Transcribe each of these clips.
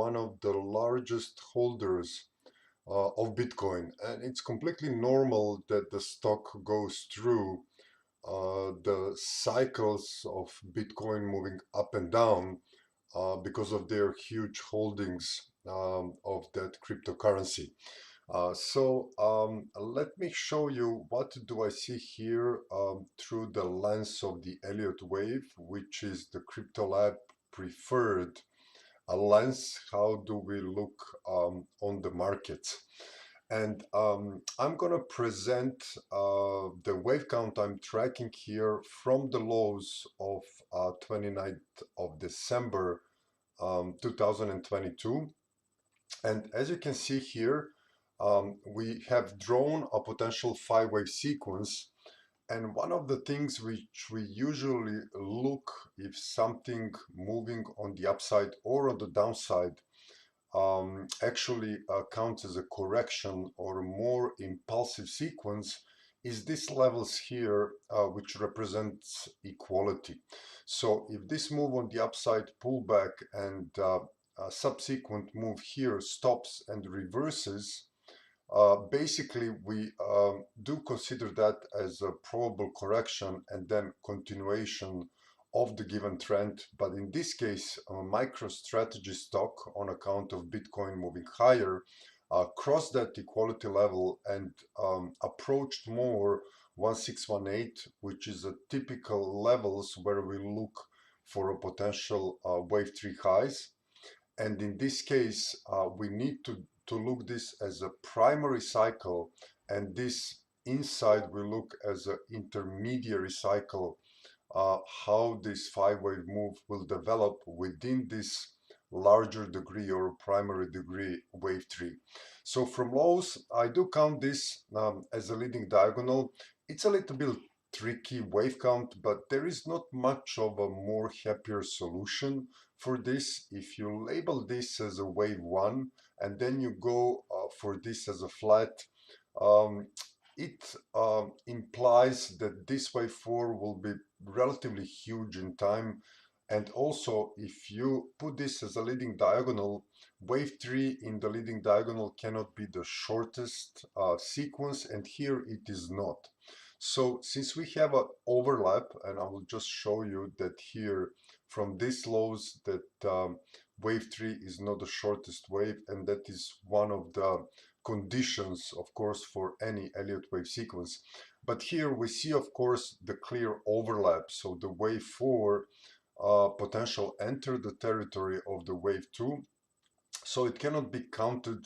one of the largest holders of Bitcoin, and it's completely normal that the stock goes through the cycles of Bitcoin moving up and down because of their huge holdings of that cryptocurrency. Let me show you what do I see here through the lens of the Elliott wave, which is the CryptoLab preferred lens. How do we look on the markets? And I'm going to present the wave count I'm tracking here from the lows of 29th of December 2022. And as you can see here, we have drawn a potential 5-wave sequence. And one of the things which we usually look if something moving on the upside or on the downside actually counts as a correction or a more impulsive sequence is these levels here, which represents equality. So if this move on the upside pullback and a subsequent move here stops and reverses, basically we do consider that as a probable correction and then continuation of the given trend. But in this case, a MicroStrategy stock, on account of Bitcoin moving higher, crossed that equality level and approached more 1618, which is a typical levels where we look for a potential wave 3 highs. And in this case, we need to look this as a primary cycle, and this inside we look as an intermediary cycle, how this 5-wave move will develop within this larger degree or primary degree wave 3. So from lows, I do count this as a leading diagonal. It's a little bit tricky wave count, but there is not much of a more happier solution for this. If you label this as a wave 1 and then you go for this as a flat, um, it implies that this wave 4 will be relatively huge in time. And also, if you put this as a leading diagonal, wave 3 in the leading diagonal cannot be the shortest sequence, and here it is not. So since we have an overlap, and I will just show you that here from these lows that wave 3 is not the shortest wave, and that is one of the conditions, of course, for any Elliott wave sequence. But here we see, of course, the clear overlap. So the wave 4 potential enter the territory of the wave 2. So it cannot be counted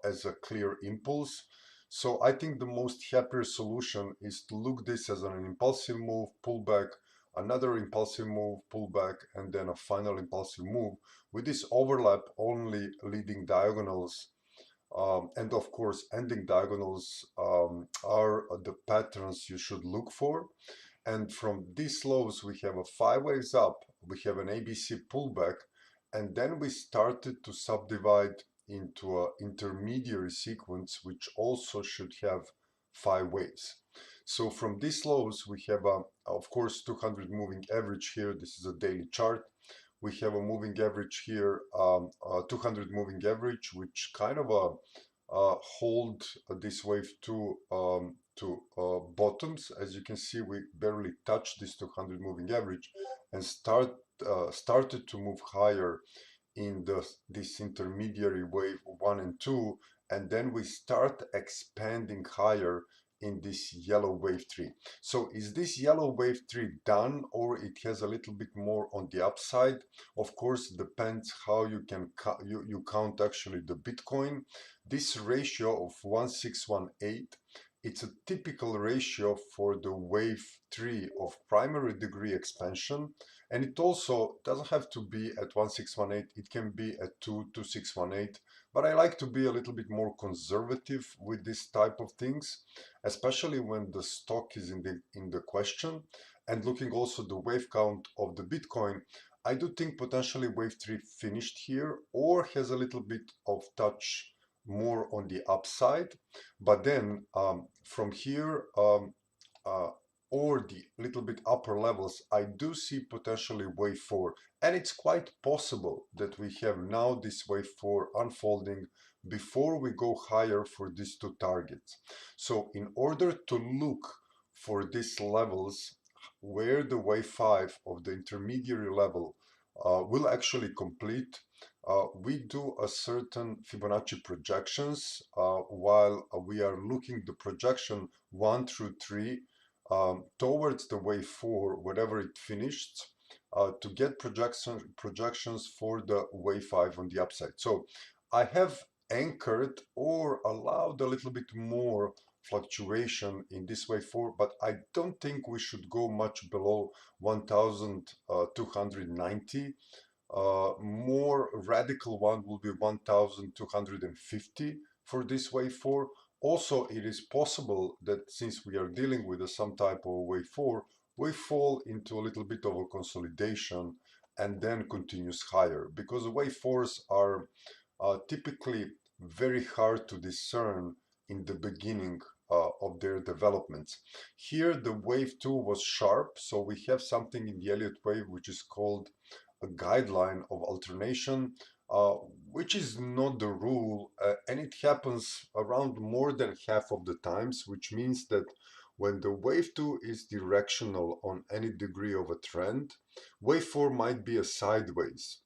as a clear impulse. So I think the most happier solution is to look this as an impulsive move, pullback, another impulsive move, pullback, and then a final impulsive move with this overlap only leading diagonals. And of course, ending diagonals are the patterns you should look for. And from these lows, we have a 5 waves up, we have an ABC pullback, and then we started to subdivide into an intermediary sequence, which also should have 5 waves. So from these lows, we have, of course, 200 moving average here. This is a daily chart. We have a moving average here, 200 moving average, which kind of hold this wave to bottoms. As you can see, we barely touched this 200 moving average and started to move higher in this intermediary wave 1 and 2, and then we start expanding higher in this yellow wave 3. So is this yellow wave 3 done, or it has a little bit more on the upside? Of course, depends how you can you count actually the Bitcoin. This ratio of 1618, it's a typical ratio for the wave 3 of primary degree expansion, and it also doesn't have to be at 1618, it can be at 2618, but I like to be a little bit more conservative with this type of things, especially when the stock is in the question. And looking also the wave count of the Bitcoin, I do think potentially wave 3 finished here or has a little bit of touch more on the upside. But then from here, or the little bit upper levels, I do see potentially wave 4. And it's quite possible that we have now this wave 4 unfolding before we go higher for these two targets. So in order to look for these levels where the wave 5 of the intermediary level will actually complete, we do a certain Fibonacci projections while we are looking the projection 1 through 3 towards the wave 4, wherever it finished, to get projections for the wave 5 on the upside. So I have anchored or allowed a little bit more fluctuation in this wave 4, but I don't think we should go much below 1290. More radical one will be 1250 for this wave 4. Also, it is possible that since we are dealing with some type of wave 4, we fall into a little bit of a consolidation and then continues higher, because wave 4s are typically very hard to discern in the beginning of their developments. Here the wave 2 was sharp, so we have something in the Elliott wave which is called a guideline of alternation, uh, which is not the rule, and it happens around more than half of the times, which means that when the wave 2 is directional on any degree of a trend, wave 4 might be a sideways,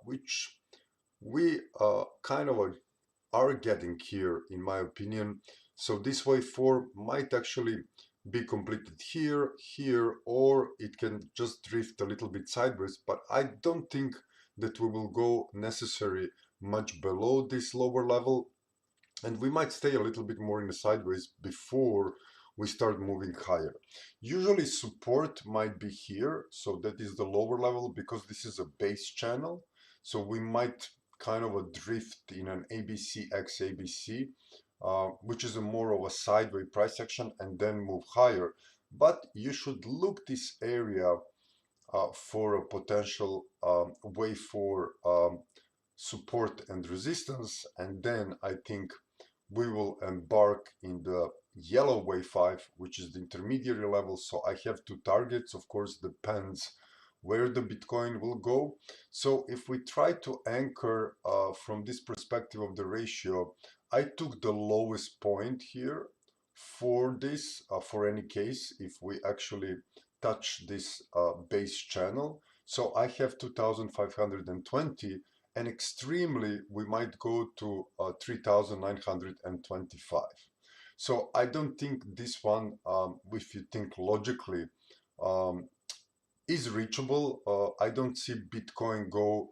which we kind of are getting here, in my opinion. So this wave 4 might actually be completed here, here, or it can just drift a little bit sideways, but I don't think that we will go necessarily much below this lower level, and we might stay a little bit more in the sideways before we start moving higher. Usually support might be here, so that is the lower level, because this is a base channel, so we might kind of a drift in an ABC x ABC, which is a more of a sideways price action, and then move higher. But you should look this area for a potential way for support and resistance, and then I think we will embark in the yellow wave 5, which is the intermediary level. So I have two targets, of course, depends where the Bitcoin will go. So if we try to anchor from this perspective of the ratio, I took the lowest point here for this, for any case, if we actually touch this base channel. So I have 2520, and extremely we might go to 3925. So I don't think this one, if you think logically, um, is reachable. I don't see Bitcoin go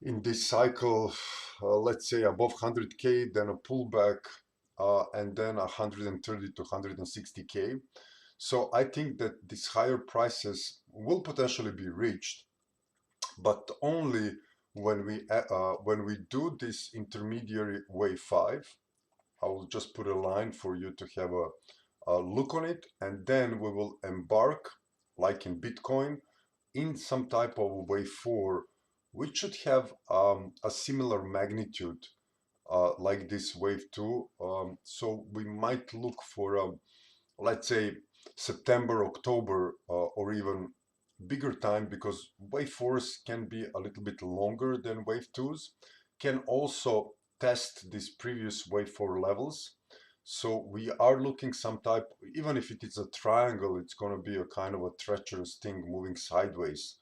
in this cycle, let's say above 100k, then a pullback, and then 130 to 160k. So I think that these higher prices will potentially be reached, but only when we do this intermediary wave 5. I will just put a line for you to have a look on it, and then we will embark, like in Bitcoin, in some type of wave 4, which should have a similar magnitude like this wave 2. So we might look for let's say September, October, or even bigger time, because wave 4s can be a little bit longer than wave 2s, can also test these previous wave 4 levels. So we are looking some type, even if it is a triangle, it's going to be a kind of a treacherous thing moving sideways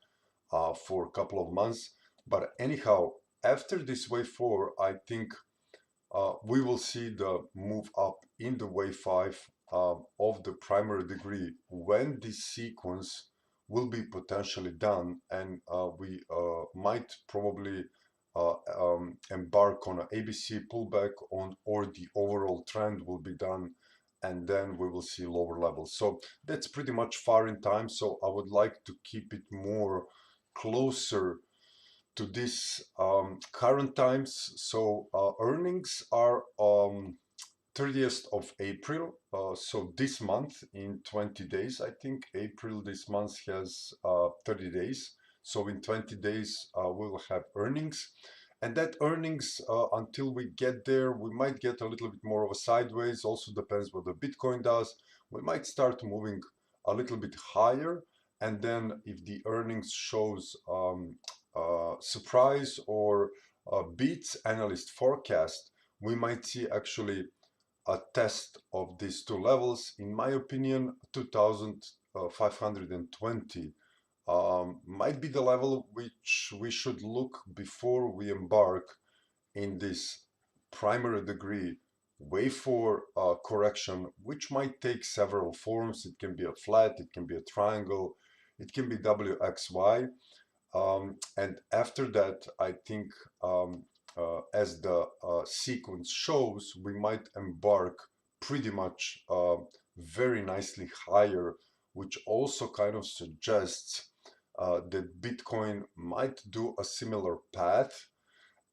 for a couple of months. But anyhow, after this wave 4, I think we will see the move up in the wave 5 of the primary degree when this sequence will be potentially done, and we might probably embark on an ABC pullback on, or the overall trend will be done, and then we will see lower levels. So that's pretty much far in time, so I would like to keep it more closer to this current times. So earnings are 30th of April. So this month, in 20 days, I think April this month has 30 days. So in 20 days, we will have earnings. And that earnings, until we get there, we might get a little bit more of a sideways. Also depends what the Bitcoin does. We might start moving a little bit higher, and then if the earnings shows surprise or beats analyst forecast, we might see actually a test of these two levels. In my opinion, 2520 might be the level which we should look before we embark in this primary degree wave 4 correction, which might take several forms. It can be a flat, it can be a triangle, it can be WXY. And after that, I think as the sequence shows, we might embark pretty much very nicely higher, which also kind of suggests that Bitcoin might do a similar path,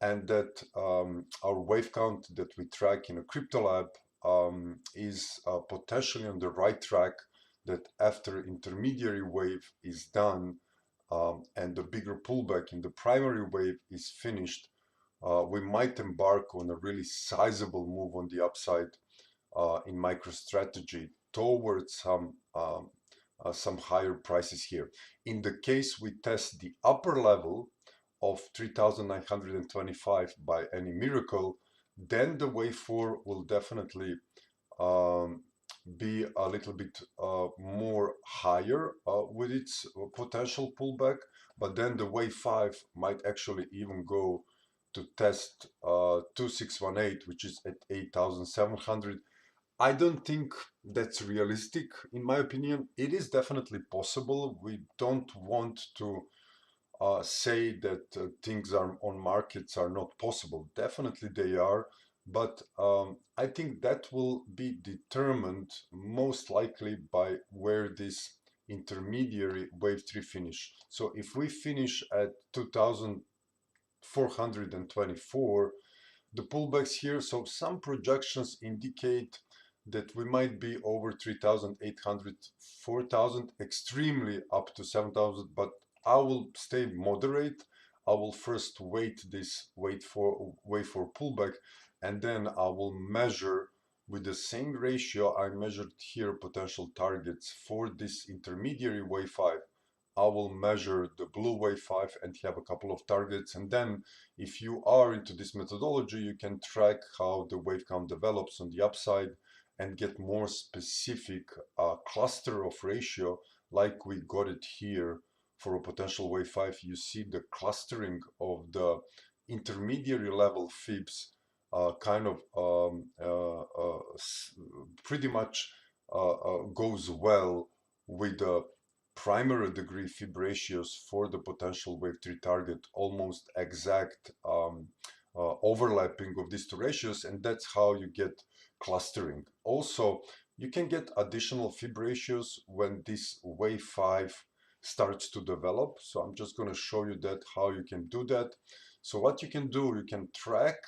and that our wave count that we track in a crypto lab is potentially on the right track, that after intermediary wave is done and the bigger pullback in the primary wave is finished, we might embark on a really sizable move on the upside in MicroStrategy towards some higher prices here. In the case we test the upper level of 3,925 by any miracle, then the wave 4 will definitely um, be a little bit more higher with its potential pullback, but then the wave 5 might actually even go to test 2618, which is at 8,700. I don't think that's realistic, in my opinion. It is definitely possible. We don't want to say that things are on markets are not possible. Definitely they are, but I think that will be determined most likely by where this intermediary wave 3 finish. So if we finish at 2424, the pullbacks here, so some projections indicate that we might be over 3,800, 4,000, extremely up to 7,000, but I will stay moderate. I will first wait for pullback, and then I will measure with the same ratio I measured here potential targets for this intermediary wave 5. I will measure the blue wave 5 and have a couple of targets, and then if you are into this methodology, you can track how the wave count develops on the upside and get more specific cluster of ratio like we got it here for a potential wave 5. You see the clustering of the intermediary level fibs kind of pretty much goes well with the primary degree fib ratios for the potential wave 3 target, almost exact overlapping of these two ratios, and that's how you get clustering. Also, you can get additional fib ratios when this wave 5 starts to develop. So I'm just going to show you that how you can do that. So what you can do, you can track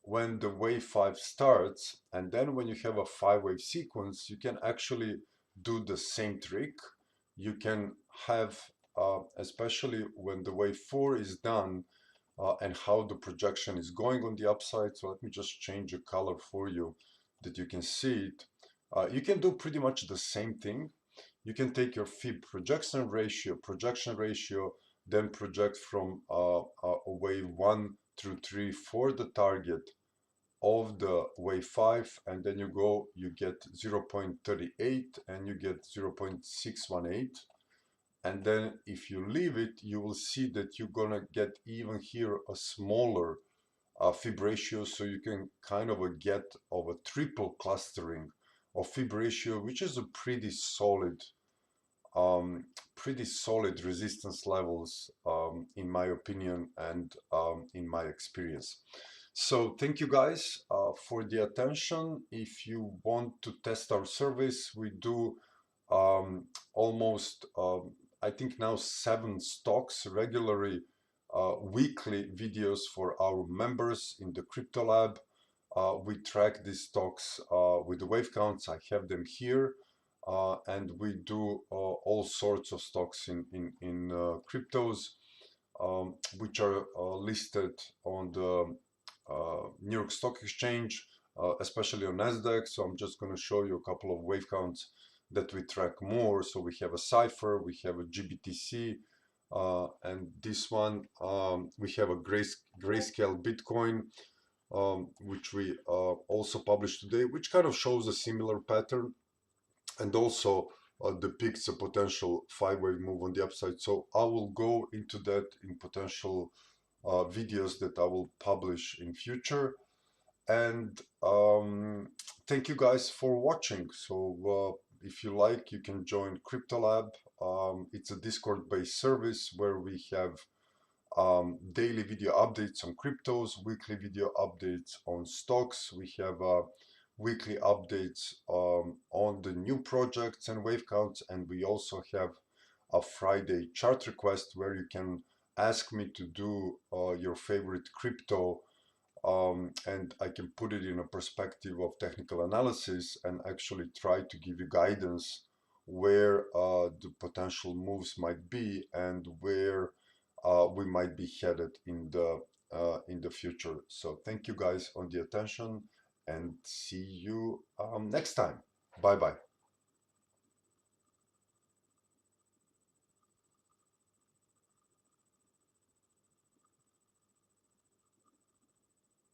when the wave 5 starts, and then when you have a 5-wave sequence, you can actually do the same trick. You can have, especially when the wave 4 is done, and how the projection is going on the upside. So let me just change the color for you that you can see it. You can do pretty much the same thing. You can take your fib projection ratio, then project from wave 1 through 3 for the target of the wave 5, and then you get 0.38 and you get 0.618. And then if you leave it, you will see that you're gonna get even here a smaller fib ratio, so you can kind of get of a triple clustering of fib ratio, which is a um, pretty solid resistance levels, in my opinion and in my experience. So thank you guys for the attention. If you want to test our service, we do almost I think now 7 stocks regularly, weekly videos for our members in the crypto lab. We track these stocks with the wave counts. I have them here, and we do all sorts of stocks in cryptos, which are listed on the New York Stock Exchange, especially on Nasdaq. So I'm just going to show you a couple of wave counts that we track more. So we have a cipher, we have a GBTC, and this one we have a grayscale Bitcoin, which we also published today, which kind of shows a similar pattern and also depicts a potential 5-wave move on the upside. So I will go into that in potential videos that I will publish in future. And thank you guys for watching. So if you like, you can join CryptoLab. It's a Discord-based service where we have daily video updates on cryptos, weekly video updates on stocks. We have weekly updates on the new projects and wave counts, and we also have a Friday chart request where you can ask me to do your favorite crypto, and I can put it in a perspective of technical analysis and actually try to give you guidance where the potential moves might be and where we might be headed in the future. So thank you guys on the attention and see you next time. Bye bye.